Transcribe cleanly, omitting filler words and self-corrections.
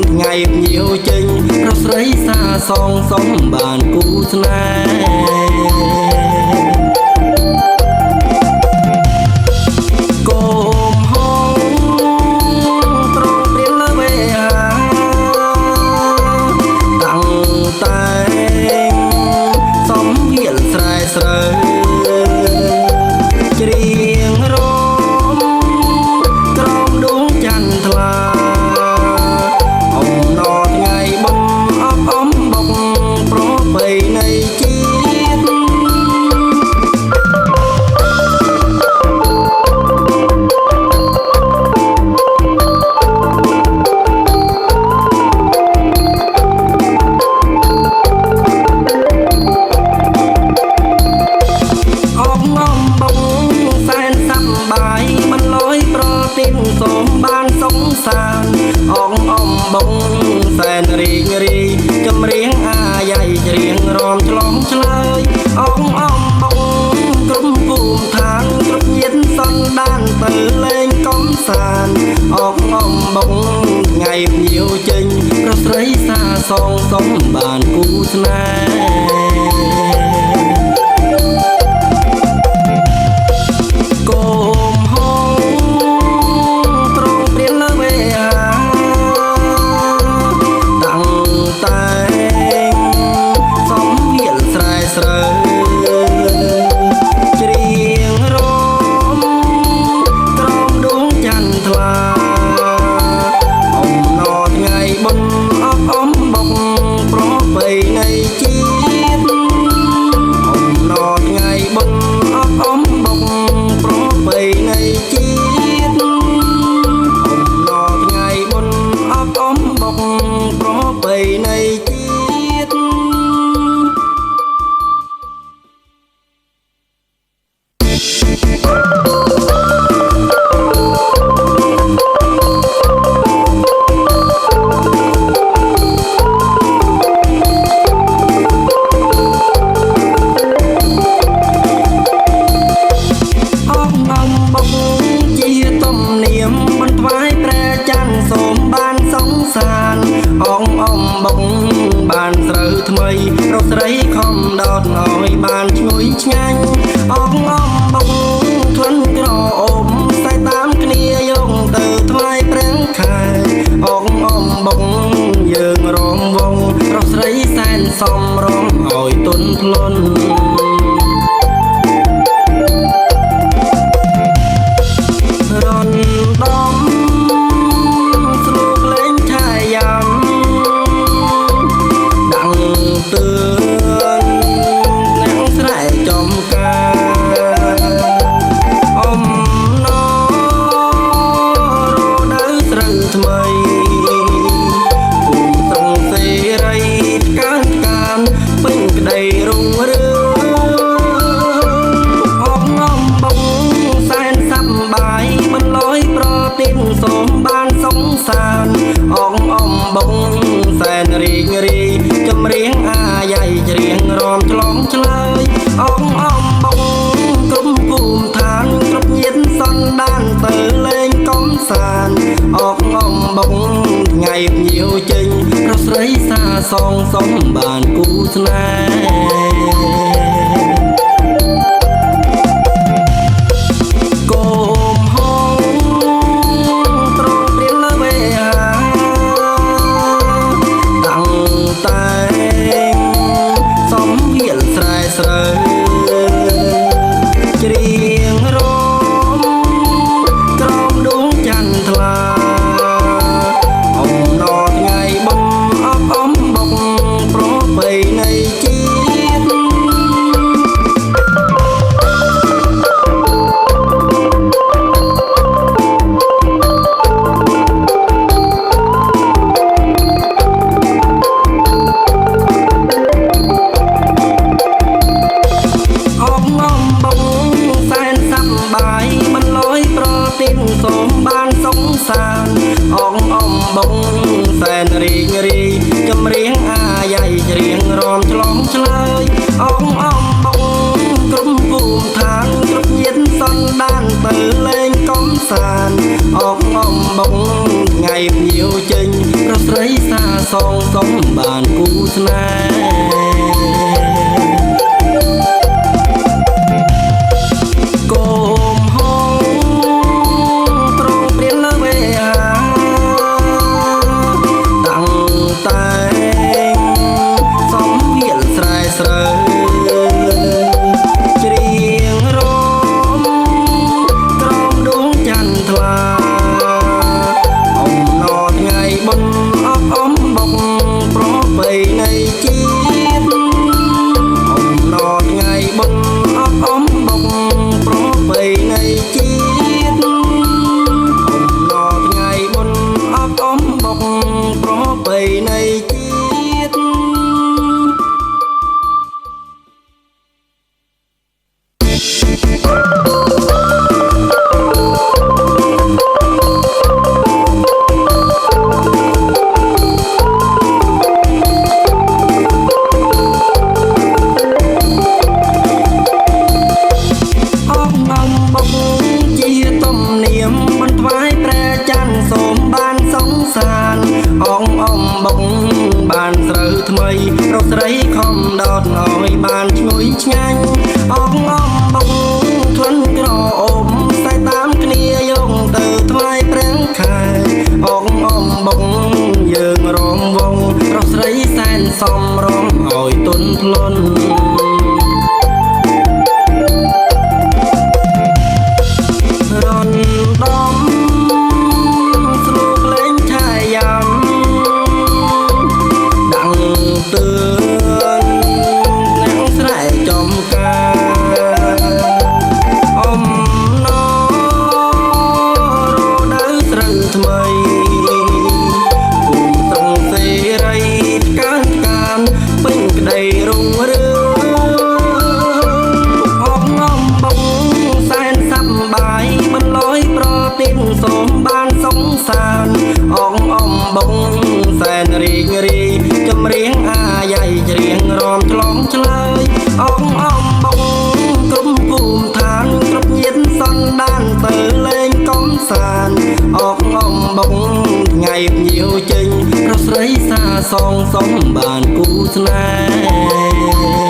ថ្ងៃnhiềuចេញរស្រីសាសងសំបានគូស្នេហ៍កុំហងត្រង់ព្រៀនលើវេហាតាំងតែសំហៀលស្រែស្រើច្រៀងរំក្រោមដួងច័ន្ទថ្លាសូមបានសុខសាន្តអងអំបងសែនរីងរីចម្រៀងអាយ៉ៃច្រៀងរំឆ្លងឆ្លើយអងអំបងគ្រប់ភូមិឋានគ្រប់ញាតិសន្តានទៅលេងកំសាន្តអងអំបងថ្ងៃnhiềuចេញរស្រីសាសងសំបានគូស្នេបានស្រូវថ្មីរស្រីខំដោតឲ្យបានឈ្ងុយឆ្ងាញ់អងអំបងក្លិនក្រអូមស្អែកតាមគ្នាយកទៅថ្វាយព្រះខែអងអំបងយើងរងវងរស្រីសែនសំរងឲ្យទុនធ្លន់រនដំស្លូកលេងឆាយាមទឿនអ្នកស្រែចំការអំណរដូវស្រូវថ្មីភូមិត្រង់សេរីកើនកានពេញក្តីរុងរឿងអងអំបងសែនសប្បាយបន្លយប្រទីនសូមបានសុខសាន្តអងអំបងសែនរីងរីចម្រៀងអាយ៉ៃច្រៀងរំឆ្លងឆ្លើយអងអំបងគ្រប់ភូមិឋានគ្រប់ញាតិសន្តានទៅលេងកំសាន្តអងអំបងថ្ងៃnhiềuចេញរស្រីសាសងសំបានគូស្នេហ៍កុំហងត្រង់ព្រៀនលើវេហាតាំងតែសំហៀលស្រែស្រើច្រៀងរំក្រោមដួងច័ន្ទថ្លាអំណរថ្ងៃបុណ្យអបអំបុកប្រពៃណីជាតិសូមបានសុខសាន្តអងអំបងសែនរីងរីចម្រៀងអាយ៉ៃច្រៀងរំឆ្លងឆ្លើយអងអំបងគ្រប់ភូមិឋានគ្រប់ញាតិសន្តានទៅលេងកំសាន្តអងអំបងថ្ងៃnhiềuចេញរស្រី សាសងសំបានគូស្នេហ៍កុំហងត្រង់ព្រៀនលើវេហាតាំងតែសំវាលស្រែស្រើច្រៀងរំក្រោមដួងចន្ទថ្លាអំណរថ្ងៃបុណ្យអបអមបុកប្រពៃណីជាតិអំណរថ្ងៃបុណ្យអបអមបុកប្រពៃណីជាតិអំណរថ្ងៃបុណ្យអបអមបុកប្រពៃណីជាតិ បានស្រូវថ្មីរកស្រីខំដោតឲ្យបានឈ្ងុយឆ្ងាញ់អងអំបុកក្លិនក្រអូបស្អែកតាមគ្នាយោងទៅថ្វាយព្រះខែអងអំបុកយើងរងវងរកស្រីសែនសំរងឲ្យទុនធ្លន់រនដំស្រួលលេងឆាយាមទឿនអ្នកស្រែចំការអំណរដូវស្រូវថ្មីភូមិត្រង់សេរីកើនកានពេញក្តីរុងរឿងអបអំបុកសែនសប្បាយបន្លយប្រទីនសូមបានសងសានអងអំបុកសែនរីករាយចម្រៀងអាយ៉ៃច្រៀងរំឆ្លងឆ្លើយអងអំបុកគ្រប់ភូមិឋានគ្រប់ញាតិសន្តានទៅលេងកំសាន្តអងអំបុកថ្ងៃញៀវចេញរកស្រីសាសងសំបានគូស្នេហ៍